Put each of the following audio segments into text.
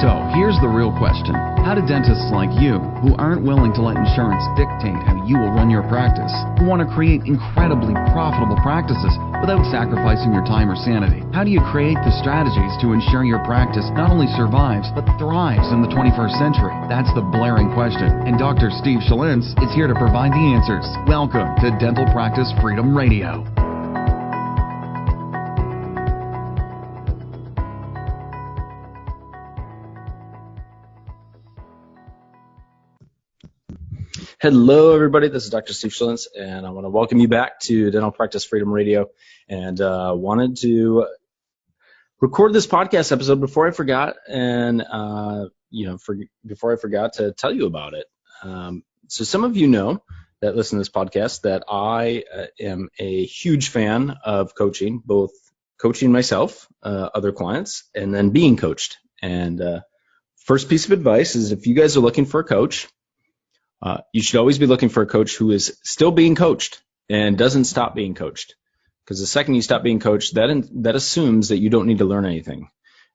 So, here's the real question. How do dentists like you, who aren't willing to let insurance dictate how you will run your practice, who want to create incredibly profitable practices without sacrificing your time or sanity, how do you create the strategies to ensure your practice not only survives, but thrives in the 21st century? That's the blaring question, and Dr. Steve Schalintz is here to provide the answers. Welcome to Dental Practice Freedom Radio. Hello, everybody. This is Dr. Steve Schalintz, and I want to welcome you back to Dental Practice Freedom Radio. And wanted to record this podcast episode before I forgot, and before I forgot to tell you about it. So some of you know that listen to this podcast that I am a huge fan of coaching, both coaching myself, other clients, and then being coached. And first piece of advice is if you guys are looking for a coach, you should always be looking for a coach who is still being coached and doesn't stop being coached. Because the second you stop being coached, that assumes that you don't need to learn anything.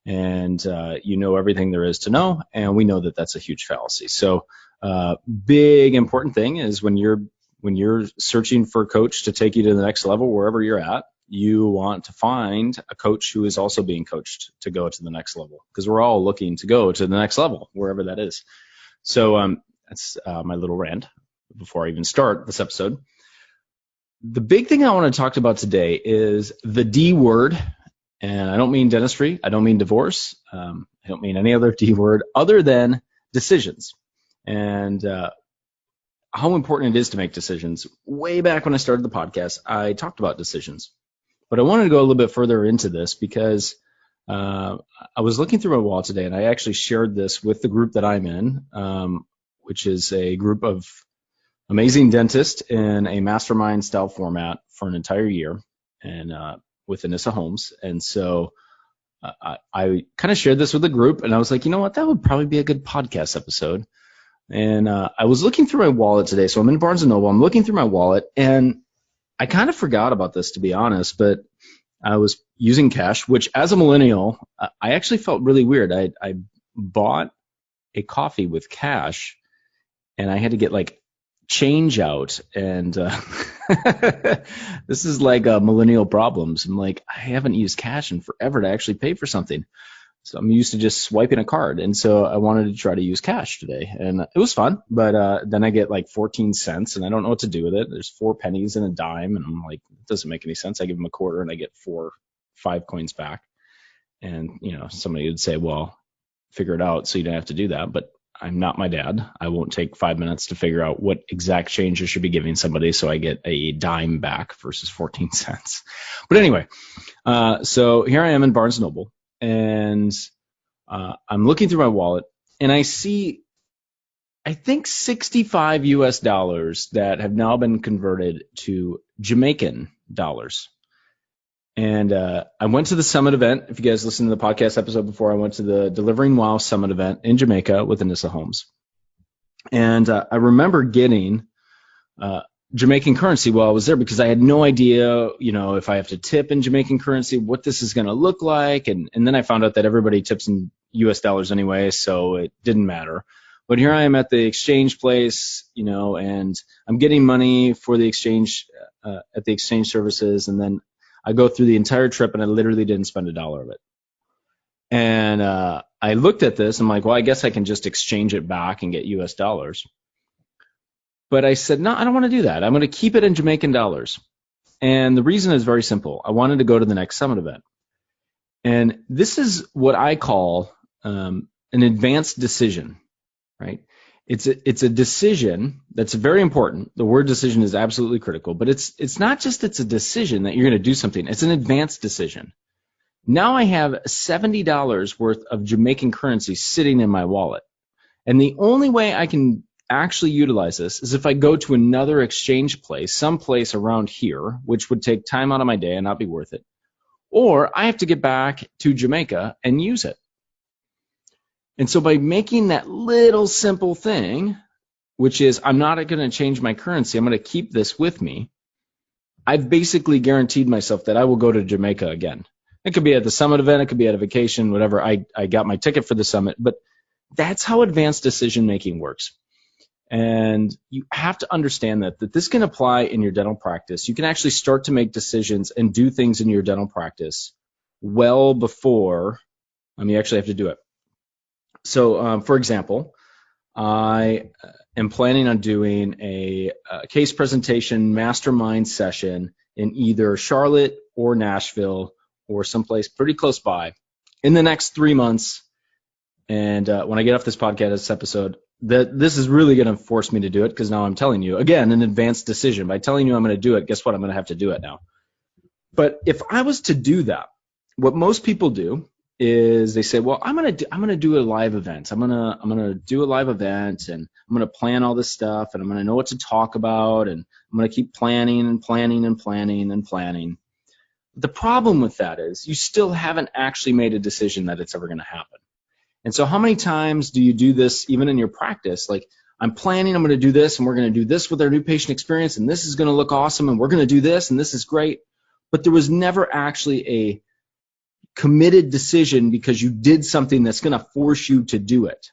And you know everything there is to know, and we know that that's a huge fallacy. So big important thing is when you're searching for a coach to take you to the next level, wherever you're at, you want to find a coach who is also being coached to go to the next level. Because we're all looking to go to the next level, wherever that is. So that's my little rant before I even start this episode. The big thing I want to talk about today is the D word, and I don't mean dentistry, I don't mean divorce, I don't mean any other D word other than decisions, and how important it is to make decisions. Way back when I started the podcast, I talked about decisions, but I wanted to go a little bit further into this because I was looking through my wallet today, and I actually shared this with the group that I'm in, which is a group of amazing dentists in a mastermind style format for an entire year, and with Anissa Holmes. And so I kind of shared this with the group, and I was like, you know what, that would probably be a good podcast episode. And I was looking through my wallet today. So I'm in Barnes & Noble. I'm looking through my wallet, and I kind of forgot about this, to be honest, but I was using cash, which as a millennial, I actually felt really weird. I bought a coffee with cash, and I had to get like change out, and this is like millennial problems. I'm like, I haven't used cash in forever to actually pay for something. So I'm used to just swiping a card. And so I wanted to try to use cash today, and it was fun. But then I get like 14 cents, and I don't know what to do with it. There's 4 pennies and a dime, and I'm like, it doesn't make any sense. I give them a quarter, and I get 5 coins back. And, somebody would say, well, figure it out so you don't have to do that. But I'm not my dad. I won't take 5 minutes to figure out what exact change I should be giving somebody so I get a dime back versus 14 cents. But anyway, so here I am in Barnes & Noble, and I'm looking through my wallet, and I see, I think, $65 US that have now been converted to Jamaican dollars. And I went to the Summit event. If you guys listened to the podcast episode before, I went to the Delivering Wow Summit event in Jamaica with Anissa Holmes. And I remember getting Jamaican currency while I was there because I had no idea, if I have to tip in Jamaican currency, what this is going to look like. And then I found out that everybody tips in US dollars anyway, so it didn't matter. But here I am at the exchange place, and I'm getting money for the exchange at the exchange services, and then I go through the entire trip, and I literally didn't spend $1 of it. And I looked at this. I'm like, well, I guess I can just exchange it back and get US dollars. But I said, no, I don't want to do that. I'm going to keep it in Jamaican dollars. And the reason is very simple. I wanted to go to the next Summit event. And this is what I call an advanced decision, right? It's a decision that's very important. The word decision is absolutely critical, but it's not just it's a decision that you're going to do something. It's an advanced decision. Now I have $70 worth of Jamaican currency sitting in my wallet. And the only way I can actually utilize this is if I go to another exchange place, someplace around here, which would take time out of my day and not be worth it. Or I have to get back to Jamaica and use it. And so by making that little simple thing, which is I'm not going to change my currency, I'm going to keep this with me, I've basically guaranteed myself that I will go to Jamaica again. It could be at the summit event, it could be at a vacation, whatever. I got my ticket for the summit, but that's how advanced decision making works. And you have to understand that this can apply in your dental practice. You can actually start to make decisions and do things in your dental practice well before you actually have to do it. So, for example, I am planning on doing a case presentation mastermind session in either Charlotte or Nashville or someplace pretty close by in the next 3 months. And when I get off this podcast, this episode, this is really going to force me to do it, because now I'm telling you, again, an advanced decision. By telling you I'm going to do it, guess what? I'm going to have to do it now. But if I was to do that, what most people do is they say, well, I'm going to do a live event. I'm going to do a live event, and I'm going to plan all this stuff, and I'm going to know what to talk about, and I'm going to keep planning and planning and planning and planning. The problem with that is you still haven't actually made a decision that it's ever going to happen. And so how many times do you do this even in your practice? Like, I'm planning, I'm going to do this, and we're going to do this with our new patient experience, and this is going to look awesome, and we're going to do this, and this is great. But there was never actually a committed decision because you did something that's going to force you to do it.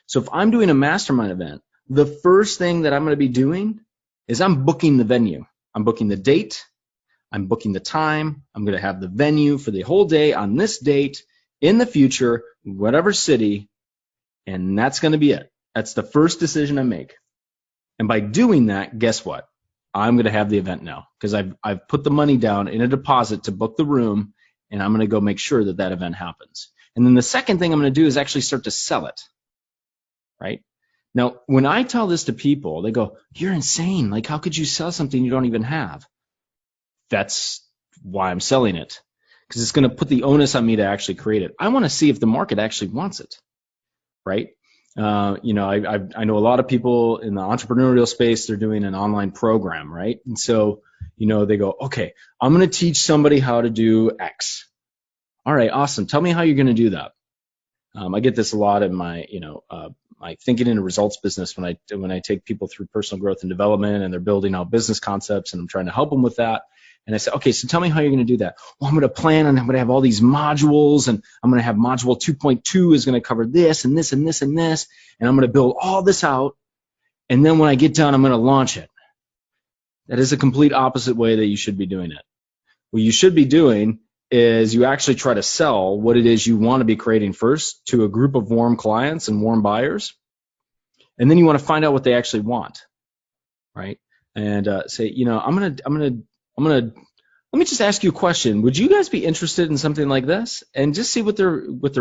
So if I'm doing a mastermind event, the first thing that I'm going to be doing is I'm booking the venue. I'm booking the date. I'm booking the time. I'm going to have the venue for the whole day on this date in the future, whatever city, and that's going to be it. That's the first decision I make. And by doing that, guess what? I'm going to have the event now, because I've put the money down in a deposit to book the room, and I'm going to go make sure that that event happens. And then the second thing I'm going to do is actually start to sell it, right? Now, when I tell this to people, they go, you're insane. Like, how could you sell something you don't even have? That's why I'm selling it, because it's going to put the onus on me to actually create it. I want to see if the market actually wants it, right? I know a lot of people in the entrepreneurial space, they're doing an online program, right? And so, they go, okay, I'm going to teach somebody how to do X. All right, awesome. Tell me how you're going to do that. I get this a lot in my, my thinking in a results business when I take people through personal growth and development, and they're building out business concepts, and I'm trying to help them with that. And I say, okay, so tell me how you're going to do that. Well, I'm going to plan, and I'm going to have all these modules, and I'm going to have module 2.2 is going to cover this and this and this and this, and I'm going to build all this out, and then when I get done, I'm going to launch it. That is a complete opposite way that you should be doing it. What you should be doing is you actually try to sell what it is you want to be creating first to a group of warm clients and warm buyers, and then you want to find out what they actually want, right? And say, let me just ask you a question. Would you guys be interested in something like this? And just see what their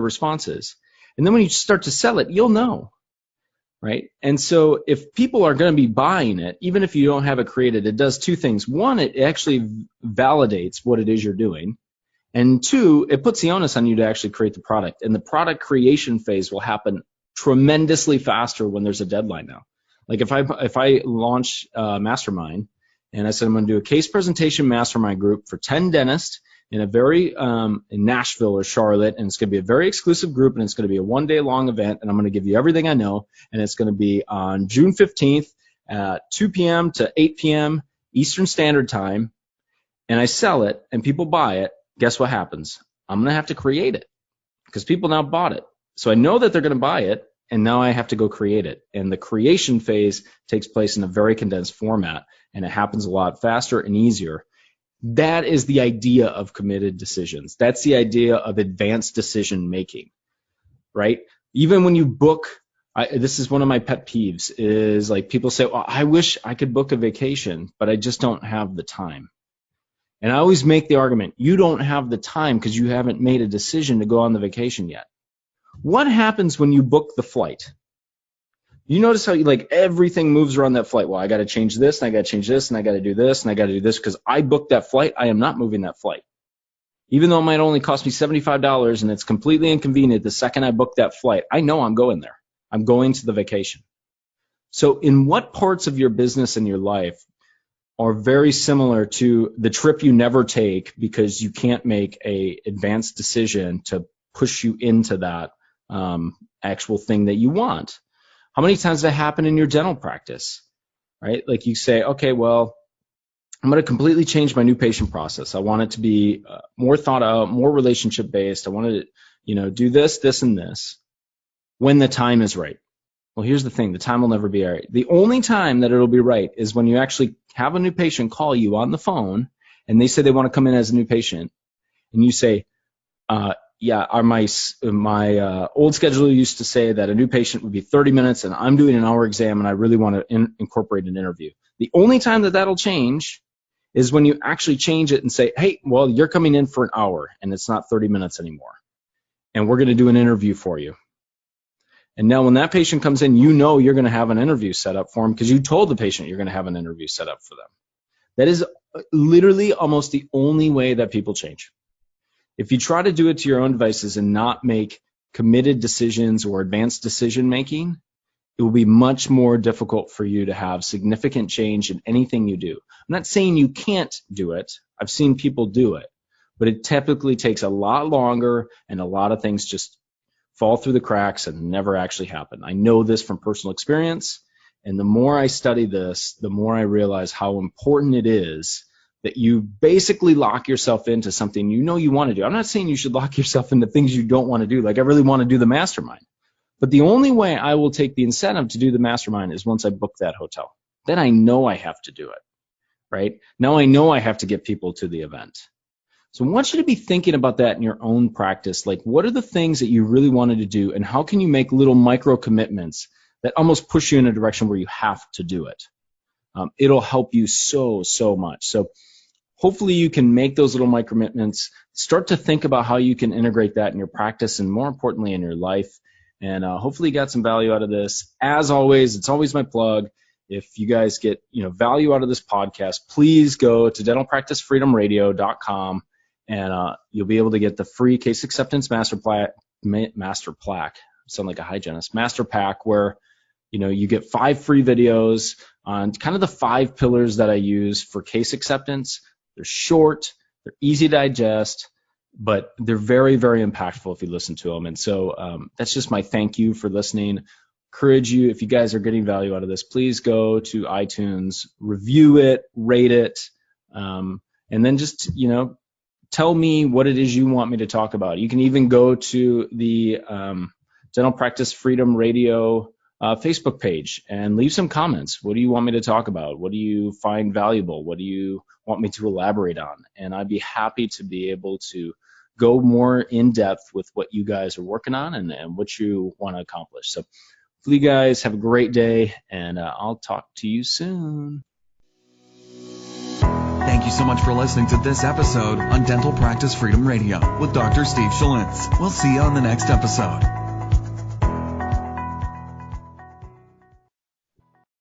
response is. And then when you start to sell it, you'll know, right? And so if people are going to be buying it, even if you don't have it created, it does two things. One, it actually validates what it is you're doing. And two, it puts the onus on you to actually create the product. And the product creation phase will happen tremendously faster when there's a deadline now. Like if I launch Mastermind, and I said I'm going to do a case presentation mastermind group for 10 dentists in a very in Nashville or Charlotte, and it's going to be a very exclusive group, and it's going to be a one-day long event, and I'm going to give you everything I know, and it's going to be on June 15th at 2 p.m. to 8 p.m. Eastern Standard Time, and I sell it, and people buy it. Guess what happens? I'm going to have to create it because people now bought it. So I know that they're going to buy it, and now I have to go create it. And the creation phase takes place in a very condensed format, and it happens a lot faster and easier. That is the idea of committed decisions. That's the idea of advanced decision making, right? Even when you book, this is one of my pet peeves, is like people say, well, I wish I could book a vacation, but I just don't have the time. And I always make the argument, you don't have the time because you haven't made a decision to go on the vacation yet. What happens when you book the flight? You notice how everything moves around that flight. Well, I got to change this, and I got to change this, and I got to do this, and I got to do this because I booked that flight. I am not moving that flight. Even though it might only cost me $75 and it's completely inconvenient the second I book that flight, I know I'm going there. I'm going to the vacation. So in what parts of your business and your life are very similar to the trip you never take because you can't make a advanced decision to push you into that actual thing that you want? How many times does that happen in your dental practice, right? Like you say, okay, well, I'm going to completely change my new patient process. I want it to be more thought out, more relationship based. I want to, do this, this, and this when the time is right. Well, here's the thing. The time will never be right. The only time that it'll be right is when you actually have a new patient call you on the phone and they say they want to come in as a new patient. And you say, my old scheduler used to say that a new patient would be 30 minutes and I'm doing an hour exam and I really want to incorporate an interview. The only time that that'll change is when you actually change it and say, hey, well, you're coming in for an hour and it's not 30 minutes anymore. And we're going to do an interview for you. And now when that patient comes in, you're going to have an interview set up for them because you told the patient you're going to have an interview set up for them. That is literally almost the only way that people change. If you try to do it to your own devices and not make committed decisions or advanced decision making, it will be much more difficult for you to have significant change in anything you do. I'm not saying you can't do it. I've seen people do it, but it typically takes a lot longer and a lot of things just fall through the cracks and never actually happen. I know this from personal experience, and the more I study this, the more I realize how important it is that you basically lock yourself into something you want to do. I'm not saying you should lock yourself into things you don't want to do. Like I really want to do the mastermind. But the only way I will take the incentive to do the mastermind is once I book that hotel. Then I know I have to do it, right? Now I know I have to get people to the event. So I want you to be thinking about that in your own practice. Like, what are the things that you really wanted to do, and how can you make little micro commitments that almost push you in a direction where you have to do it? It'll help you so much. So hopefully you can make those little micro commitments, start to think about how you can integrate that in your practice and more importantly in your life. And hopefully you got some value out of this. As always, it's always my plug. If you guys get value out of this podcast, please go to dentalpracticefreedomradio.com and you'll be able to get the free case acceptance master plaque. Sound like a hygienist. Master pack where you get 5 free videos on kind of the 5 pillars that I use for case acceptance. They're short, they're easy to digest, but they're very, very impactful if you listen to them. And so that's just my thank you for listening. Encourage you, if you guys are getting value out of this, please go to iTunes, review it, rate it, and then just, tell me what it is you want me to talk about. You can even go to the Dental Practice Freedom Radio Facebook page and leave some comments. What do you want me to talk about? What do you find valuable? What do you want me to elaborate on? And I'd be happy to be able to go more in depth with what you guys are working on and what you want to accomplish. So hopefully you guys have a great day, and I'll talk to you soon. Thank you so much for listening to this episode on Dental Practice Freedom Radio with Dr. Steve Schultz. We'll see you on the next episode.